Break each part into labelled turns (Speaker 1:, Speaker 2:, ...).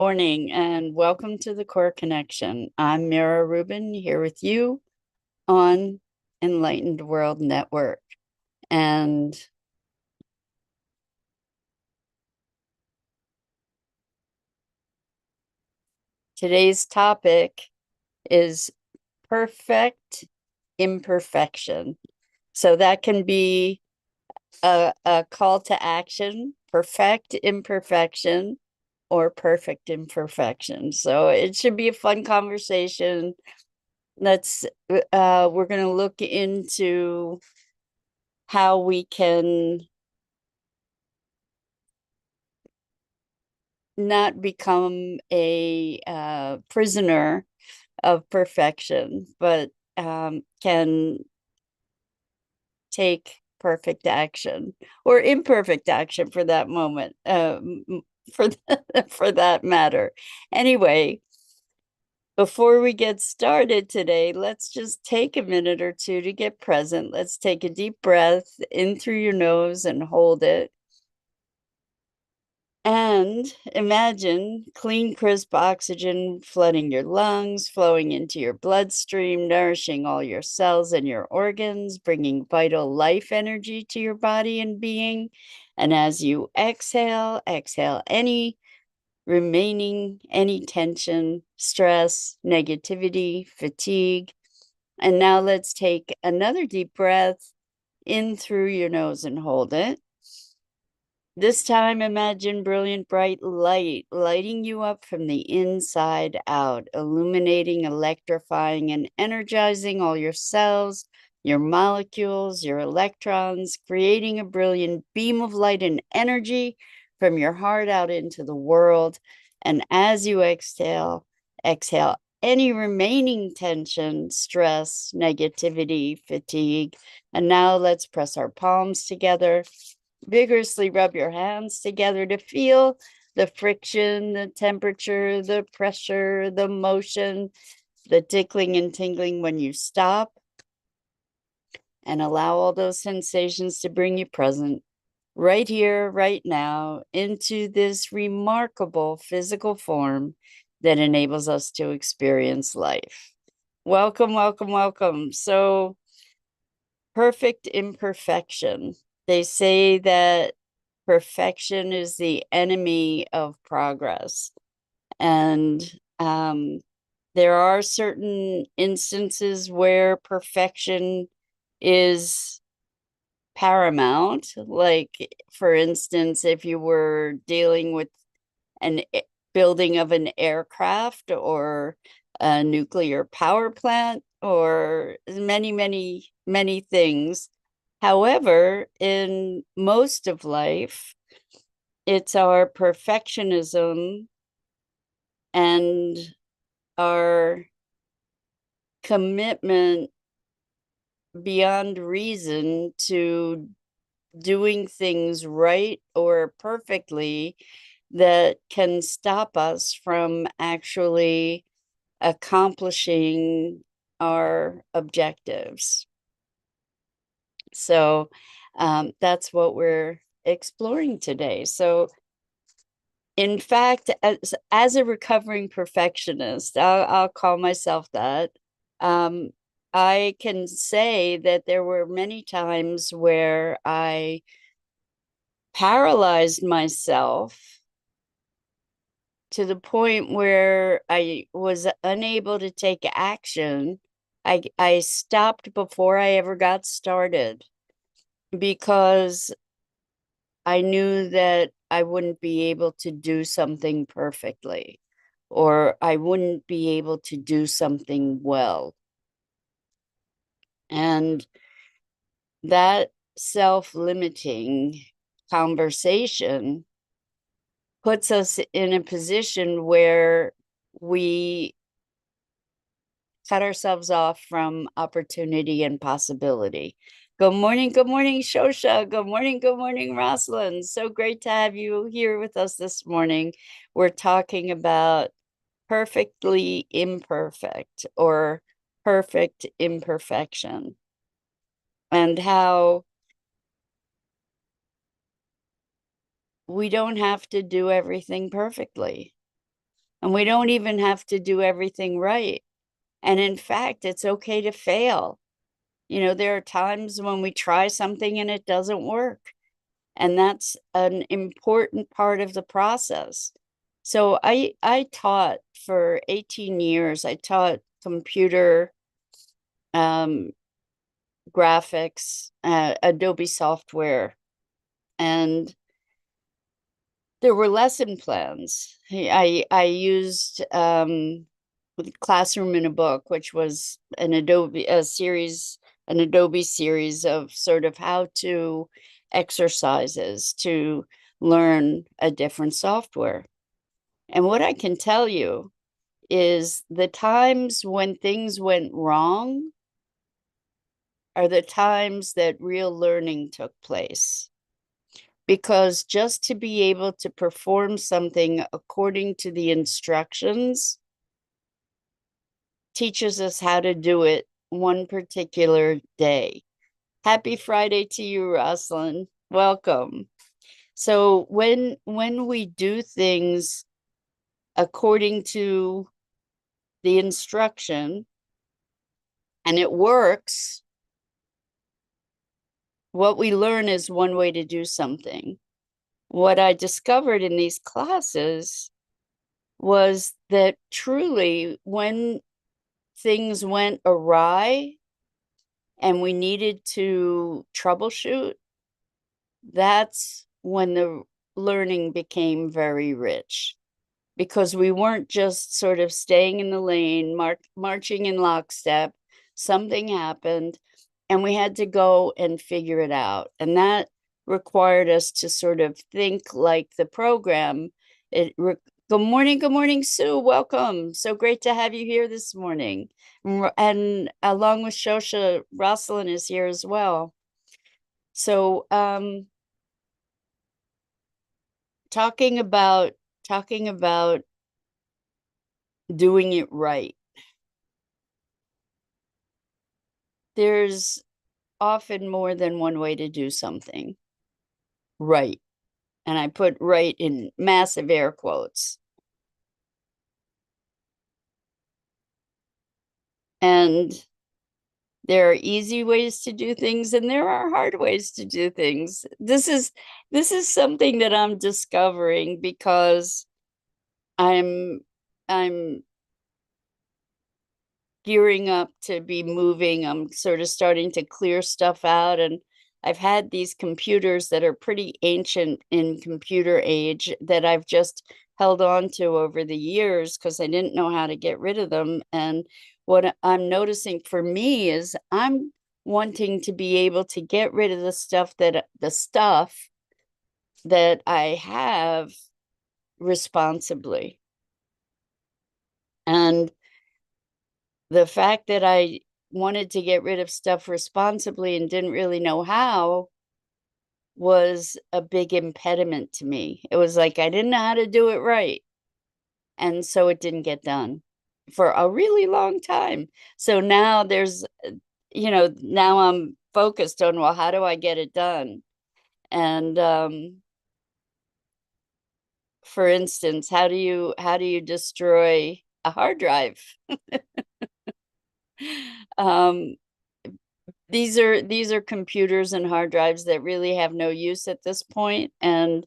Speaker 1: Morning and welcome to the Core Connection. I'm Mira Rubin here with you on Enlightened World Network. And today's topic is perfect imperfection. So that can be a call to action, perfect imperfection, or perfect imperfection. So it should be a fun conversation. We're going to look into how we can not become a prisoner of perfection, but can take perfect action or imperfect action for that moment, for for that matter. Anyway, before we get started today, let's just take a minute or two to get present. Let's take a deep breath in through your nose and hold it. And imagine clean, crisp oxygen flooding your lungs, flowing into your bloodstream, nourishing all your cells and your organs, bringing vital life energy to your body and being. And as you exhale any any tension, stress, negativity, fatigue. And now let's take another deep breath in through your nose and hold it. This time, imagine brilliant, bright light lighting you up from the inside out, illuminating, electrifying, and energizing all your cells, your molecules, your electrons, creating a brilliant beam of light and energy from your heart out into the world. And as you exhale any remaining tension, stress, negativity, fatigue. And now let's press our palms together. Vigorously rub your hands together to feel the friction, the temperature, the pressure, the motion, the tickling and tingling when you stop. And allow all those sensations to bring you present right here, right now, into this remarkable physical form that enables us to experience life. Welcome, welcome, welcome. So, perfect imperfection. They say that perfection is the enemy of progress. And there are certain instances where perfection is paramount. Like, for instance, if you were dealing with an building of an aircraft or a nuclear power plant or many things. However, in most of life, it's our perfectionism and our commitment beyond reason to doing things right or perfectly that can stop us from actually accomplishing our objectives. So that's what we're exploring today. So in fact, as a recovering perfectionist, I'll call myself that. I can say that there were many times where I paralyzed myself to the point where I was unable to take action. I stopped before I ever got started because I knew that I wouldn't be able to do something perfectly, or I wouldn't be able to do something well. And that self-limiting conversation puts us in a position where we cut ourselves off from opportunity and possibility. Good morning, Shosha. Good morning, Rosalind. So great to have you here with us this morning. We're talking about perfectly imperfect or perfect imperfection and how we don't have to do everything perfectly. And we don't even have to do everything right. And in fact, it's okay to fail. You know, there are times when we try something and it doesn't work. And that's an important part of the process. So I taught for 18 years. I taught computer um, graphics, Adobe software, and there were lesson plans. I used Classroom in a Book, which was an Adobe series of sort of how to exercises to learn a different software. And what I can tell you is the times when things went wrong are the times that real learning took place. Because just to be able to perform something according to the instructions teaches us how to do it one particular day. Happy Friday to you, Rosalind. Welcome. So when we do things according to the instruction and it works, what we learn is one way to do something. What I discovered in these classes was that truly when things went awry and we needed to troubleshoot, that's when the learning became very rich, because we weren't just sort of staying in the lane, marching in lockstep. Something happened and we had to go and figure it out. And that required us to sort of think like the program. Good morning, Sue. Welcome. So great to have you here this morning. And along with Shosha, Rosalind is here as well. So talking about doing it right. There's often more than one way to do something right. And I put right in massive air quotes. And there are easy ways to do things and there are hard ways to do things. This is something that I'm discovering because I'm gearing up to be moving. I'm sort of starting to clear stuff out, and I've had these computers that are pretty ancient in computer age that I've just held on to over the years because I didn't know how to get rid of them. And what I'm noticing for me is I'm wanting to be able to get rid of the stuff that I have responsibly. And the fact that I wanted to get rid of stuff responsibly and didn't really know how was a big impediment to me. It was like I didn't know how to do it right. And so it didn't get done for a really long time. So now now I'm focused on, well, how do I get it done? And for instance, how do you destroy a hard drive? um, these are computers and hard drives that really have no use at this point, and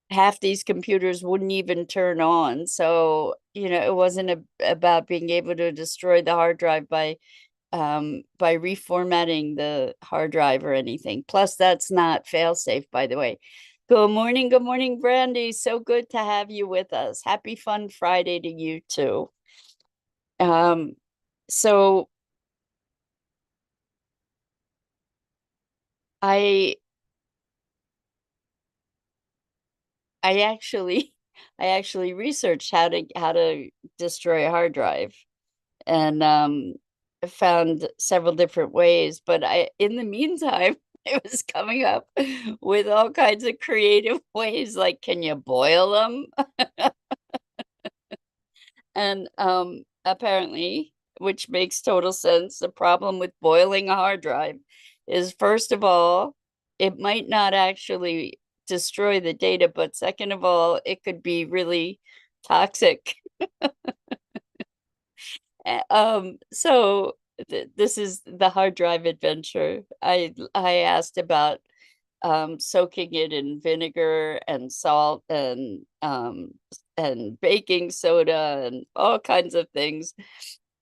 Speaker 1: half these computers wouldn't even turn on. So, it wasn't about being able to destroy the hard drive by reformatting the hard drive or anything. Plus, that's not fail-safe, by the way. Good morning, Brandy. So good to have you with us. Happy Fun Friday to you too. So I I actually I actually researched how to destroy a hard drive, and found several different ways, but in the meantime I was coming up with all kinds of creative ways, like, can you boil them? And apparently, which makes total sense, the problem with boiling a hard drive is, first of all, it might not actually destroy the data, but second of all, it could be really toxic. So this is the hard drive adventure. I asked about soaking it in vinegar and salt and baking soda and all kinds of things.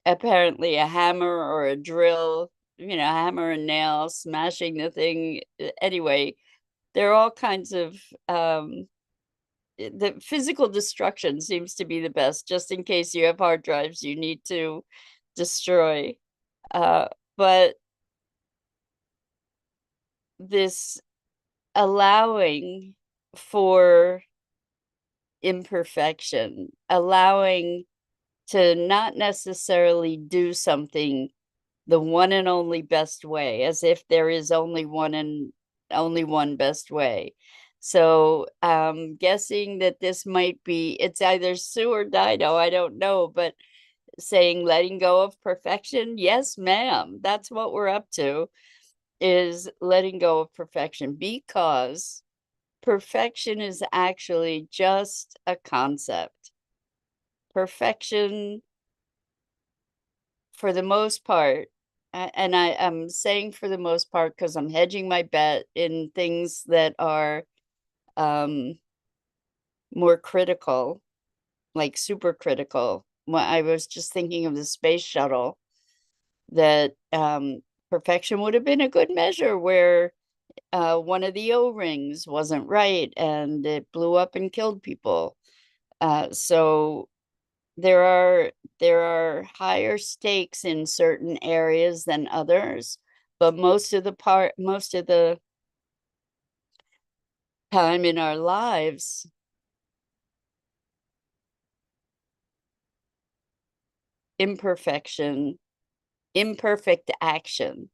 Speaker 1: Apparently, a hammer or a drill, hammer and nail, smashing the thing. Anyway, there are all kinds of the physical destruction seems to be the best, just in case you have hard drives you need to destroy. Uh, but this allowing for imperfection, allowing to not necessarily do something the one and only best way, as if there is only one and only one best way. So guessing that this might be, it's either Sue or Dido, I don't know, but saying letting go of perfection, yes, ma'am, that's what we're up to, is letting go of perfection, because perfection is actually just a concept. Perfection, for the most part, and I'm saying for the most part because I'm hedging my bet in things that are more critical, like super critical. Well, I was just thinking of the space shuttle, that perfection would have been a good measure, where one of the O-rings wasn't right and it blew up and killed people. So there are higher stakes in certain areas than others, but most of the time in our lives, imperfect action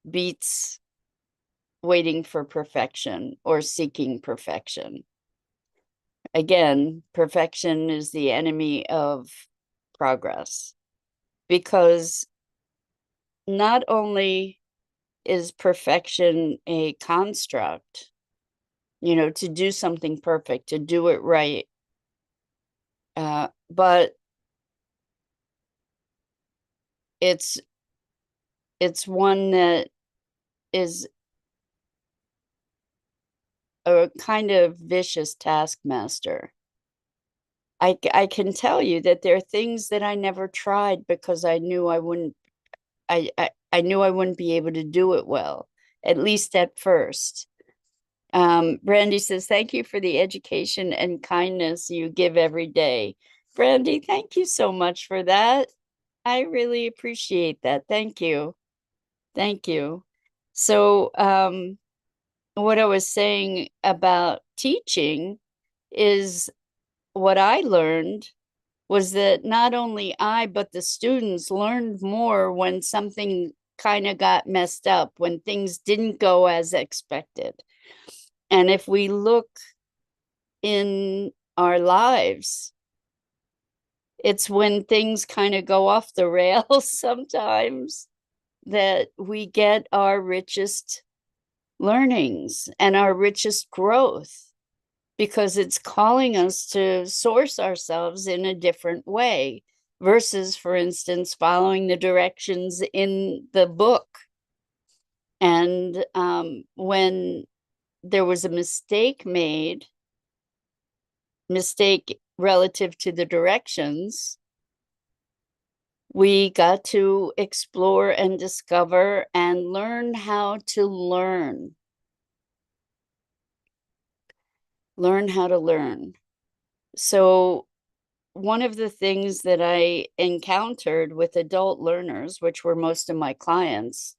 Speaker 1: beats waiting for perfection or seeking perfection. Again, perfection is the enemy of progress, because not only is perfection a construct, to do something perfect, to do it right, but it's one that is a kind of vicious taskmaster. I can tell you that there are things that I never tried because I knew I wouldn't I knew I wouldn't be able to do it well, at least at first. Brandy says, thank you for the education and kindness you give every day. Brandy, thank you so much for that. I really appreciate that. Thank you. Thank you. So, what I was saying about teaching is, what I learned was that not only I, but the students learned more when something kind of got messed up, when things didn't go as expected. And if we look in our lives, it's when things kind of go off the rails sometimes that we get our richest learnings and our richest growth, because it's calling us to source ourselves in a different way versus, for instance, following the directions in the book. And when there was a mistake relative to the directions, we got to explore and discover and learn how to learn. Learn how to learn. So one of the things that I encountered with adult learners, which were most of my clients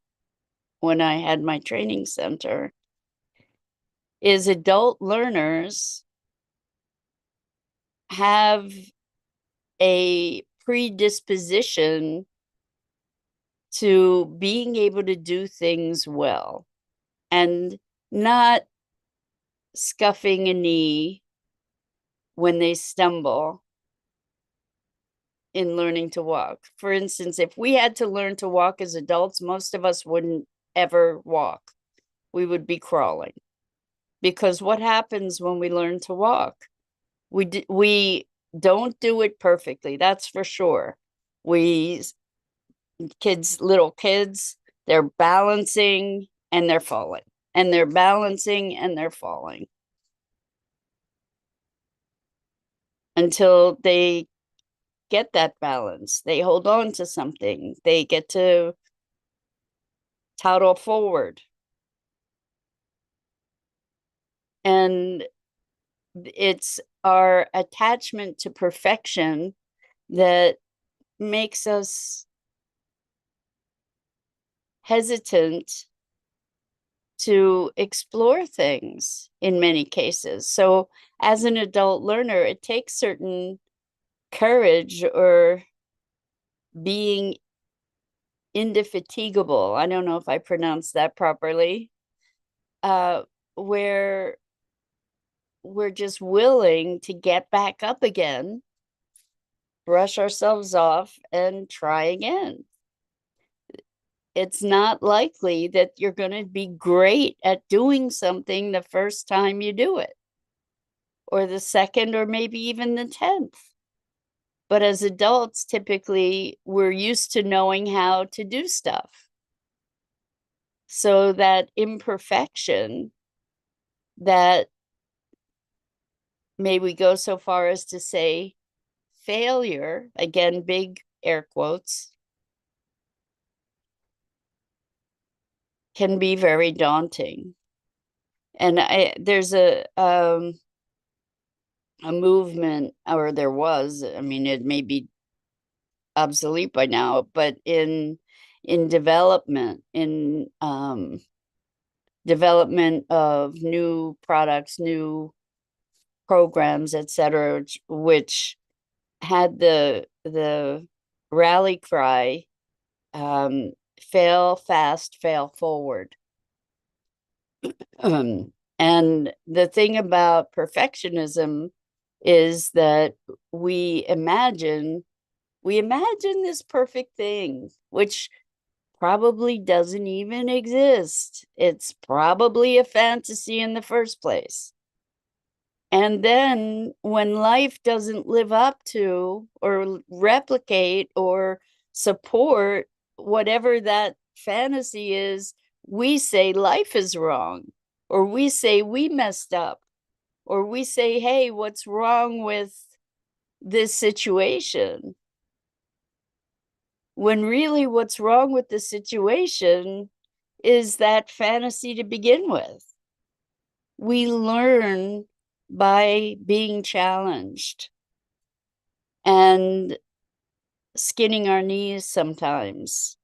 Speaker 1: when I had my training center, is adult learners have a predisposition to being able to do things well and not scuffing a knee when they stumble in learning to walk. For instance, if we had to learn to walk as adults, most of us wouldn't ever walk. We would be crawling. Because what happens when we learn to walk? We don't do it perfectly, that's for sure. Little kids, they're balancing and they're falling, and they're balancing and they're falling until they get that balance. They hold on to something, they get to toddle forward. And it's our attachment to perfection that makes us hesitant to explore things in many cases. So, as an adult learner, it takes certain courage or being indefatigable. I don't know if I pronounced that properly, where we're just willing to get back up again, brush ourselves off, and try again. It's not likely that you're going to be great at doing something the first time you do it, or the second, or maybe even the 10th. But as adults, typically, we're used to knowing how to do stuff. So that imperfection, that may we go so far as to say failure, again, big air quotes, can be very daunting. And there's a movement, or there was, I mean, it may be obsolete by now, but in development, in development of new products, new programs, etc., which had the rally cry, fail fast, fail forward. And the thing about perfectionism is that we imagine this perfect thing, which probably doesn't even exist. It's probably a fantasy in the first place. And then when life doesn't live up to or replicate or support whatever that fantasy is, we say life is wrong, or we say we messed up, or we say, hey, what's wrong with this situation? When really what's wrong with the situation is that fantasy to begin with. We learn by being challenged and skinning our knees sometimes.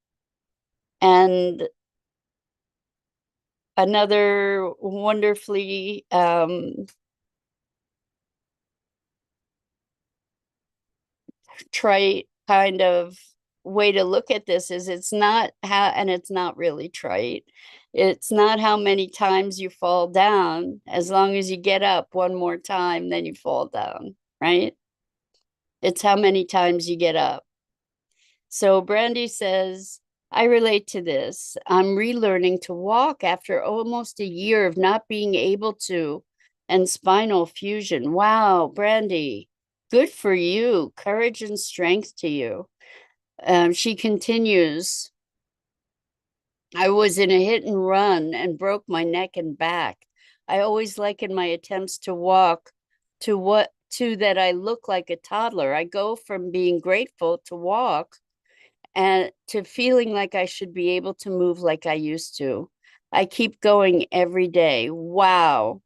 Speaker 1: And another wonderfully trite kind of way to look at this is, it's not how, and it's not really trite, it's not how many times you fall down, as long as you get up one more time, then you fall down, right? It's how many times you get up. So Brandy says, I relate to this. I'm relearning to walk after almost a year of not being able to, and spinal fusion. Wow, Brandy, good for you. Courage and strength to you. She continues, I was in a hit and run and broke my neck and back. I always liken my attempts to walk to that I look like a toddler. I go from being grateful to walk and to feeling like I should be able to move like I used to. I keep going every day. Wow.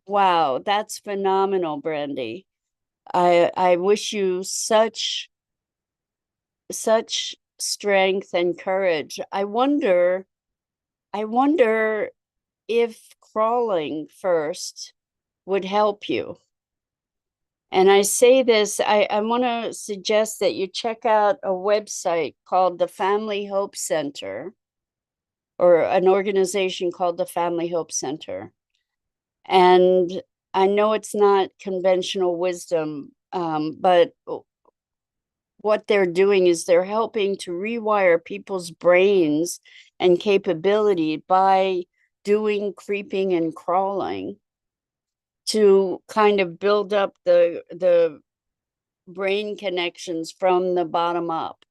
Speaker 1: Wow, that's phenomenal, Brandy. I wish you such strength and courage. I wonder if crawling first would help you. And I say this, I want to suggest that you check out a website called the Family Hope Center, or an organization called the Family Hope Center. And I know it's not conventional wisdom, but what they're doing is they're helping to rewire people's brains and capability by doing creeping and crawling to kind of build up the brain connections from the bottom up.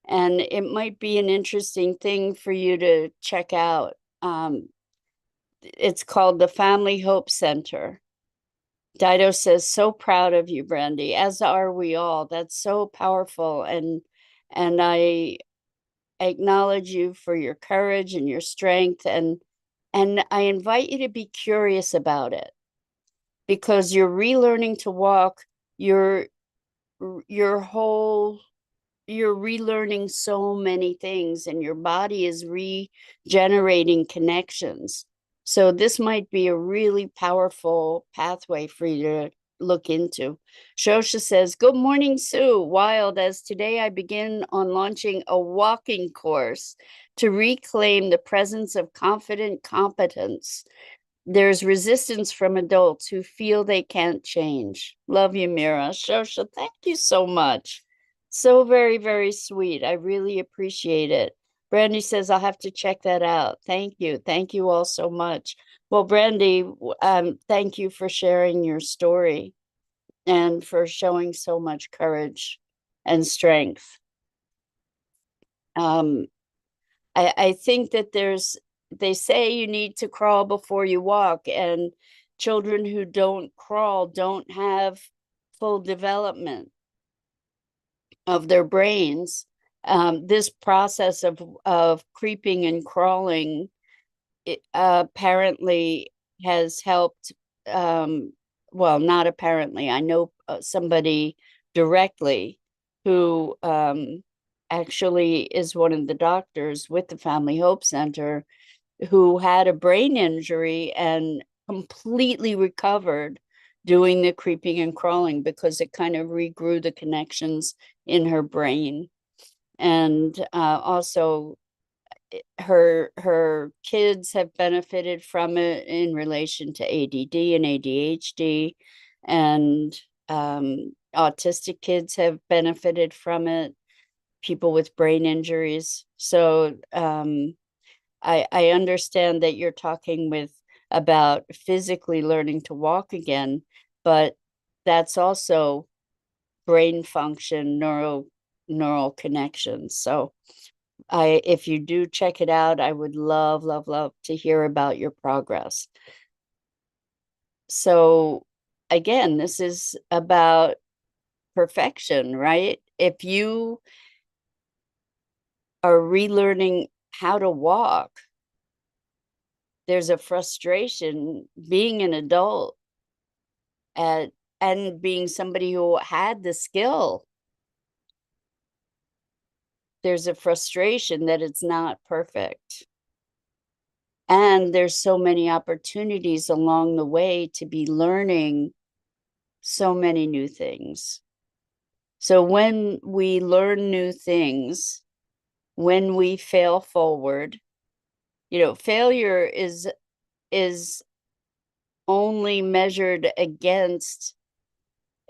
Speaker 1: And it might be an interesting thing for you to check out. It's called the Family Hope Center. Dido says, so proud of you, Brandy, as are we all. That's so powerful. And I acknowledge you for your courage and your strength. And I invite you to be curious about it, because you're relearning to walk. Your whole you're relearning so many things, and your body is regenerating connections. So this might be a really powerful pathway for you to look into. Shosha says, good morning, Sue. Wild, as today I begin on launching a walking course to reclaim the presence of confident competence. There's resistance from adults who feel they can't change. Love you, Mira. Shosha, thank you so much. So very, very sweet. I really appreciate it. Brandy says, I'll have to check that out. Thank you. Thank you all so much. Well, Brandy, thank you for sharing your story and for showing so much courage and strength. I think that they say you need to crawl before you walk, and children who don't crawl don't have full development of their brains. This process of creeping and crawling apparently has helped. Well, not apparently. I know somebody directly who actually is one of the doctors with the Family Hope Center, who had a brain injury and completely recovered doing the creeping and crawling, because it kind of regrew the connections in her brain. And also her kids have benefited from it in relation to ADD and ADHD, and autistic kids have benefited from it, people with brain injuries. So I understand that you're talking about physically learning to walk again, but that's also brain function, neural connections. So if you do check it out, I would love, love, love to hear about your progress. So again, this is about perfection, right? If you are relearning how to walk, there's a frustration being an adult and being somebody who had the skill. There's a frustration that it's not perfect. And there's so many opportunities along the way to be learning so many new things. So when we learn new things, when we fail forward, failure is only measured against,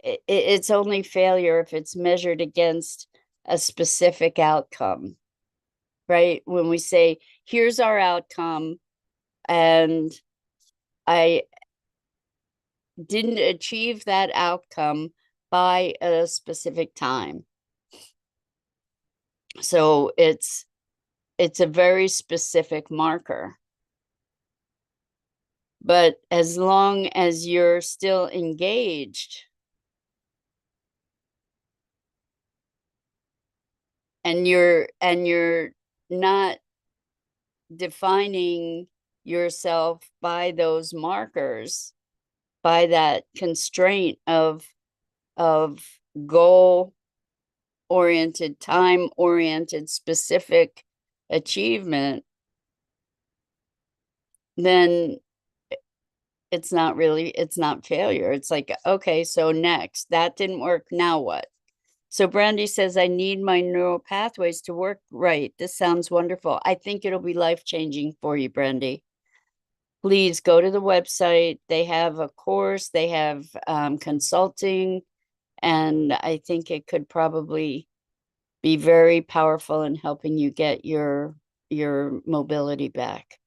Speaker 1: it's only failure if it's measured against a specific outcome, right? When we say, here's our outcome, and I didn't achieve that outcome by a specific time. So it's a very specific marker. But as long as you're still engaged and you're not defining yourself by those markers, by that constraint of goal oriented, time oriented, specific achievement, then it's not failure. It's like, okay, so next, that didn't work, now what? So Brandy says, I need my neural pathways to work right. This sounds wonderful. I think it'll be life-changing for you, Brandy. Please go to the website. They have a course, they have consulting, and I think it could probably be very powerful in helping you get your mobility back.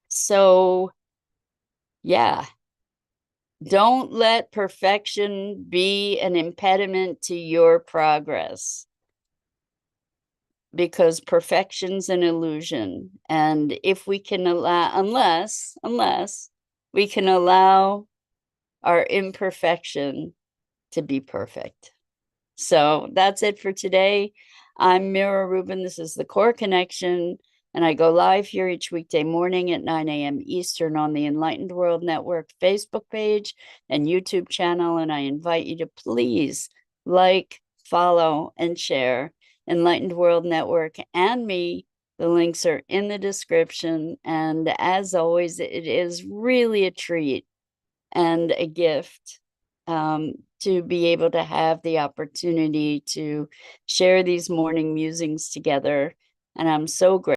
Speaker 1: So yeah, Don't let perfection be an impediment to your progress, because perfection's an illusion. And if we can allow, unless we can allow our imperfection to be perfect. So that's it for today. I'm Mira Rubin. This is the Core Connection, and I go live here each weekday morning at 9 a.m. Eastern on the Enlightened World Network Facebook page and YouTube channel. And I invite you to please like, follow, and share Enlightened World Network and me. The links are in the description. And as always, it is really a treat and a gift to be able to have the opportunity to share these morning musings together. And I'm so grateful.